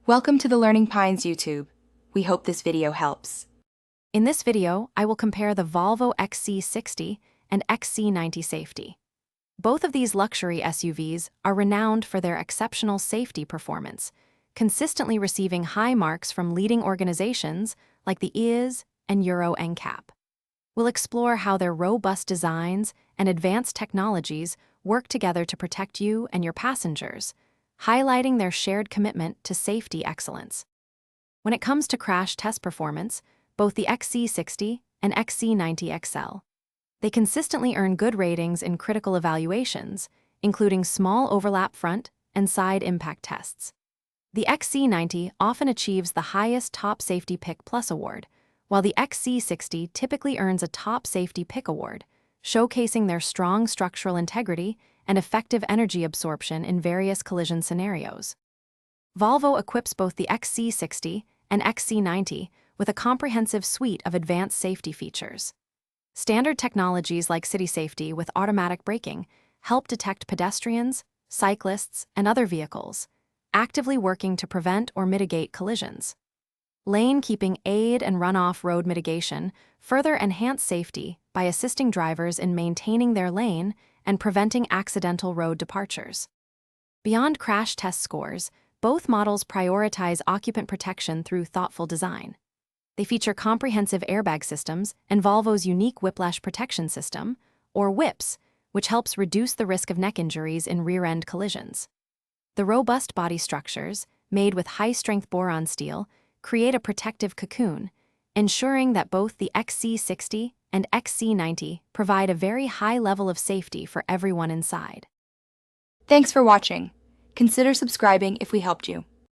Welcome to the Learning Pines YouTube. We hope this video helps. In this video, I will compare the Volvo XC60 and XC90 safety. Both of these luxury SUVs are renowned for their exceptional safety performance, consistently receiving high marks from leading organizations like the EAS and Euro NCAP. We'll explore how their robust designs and advanced technologies work together to protect you and your passengers, highlighting their shared commitment to safety excellence. When it comes to crash test performance, both the XC60 and XC90 excel. They consistently earn good ratings in critical evaluations, including small overlap front and side impact tests. The XC90 often achieves the highest Top Safety Pick Plus award, while the XC60 typically earns a Top Safety Pick award, showcasing their strong structural integrity and effective energy absorption in various collision scenarios. Volvo equips both the XC60 and XC90 with a comprehensive suite of advanced safety features. Standard technologies like city safety with automatic braking help detect pedestrians, cyclists, and other vehicles, actively working to prevent or mitigate collisions. Lane keeping aid and runoff road mitigation further enhance safety by assisting drivers in maintaining their lane and preventing accidental road departures. Beyond crash test scores, both models prioritize occupant protection through thoughtful design. They feature comprehensive airbag systems and Volvo's unique whiplash protection system, or WHIPS, which helps reduce the risk of neck injuries in rear-end collisions. The robust body structures, made with high-strength boron steel, create a protective cocoon, ensuring that both the XC60 and XC90 provide a very high level of safety for everyone inside. Thanks for watching. Consider subscribing if we helped you.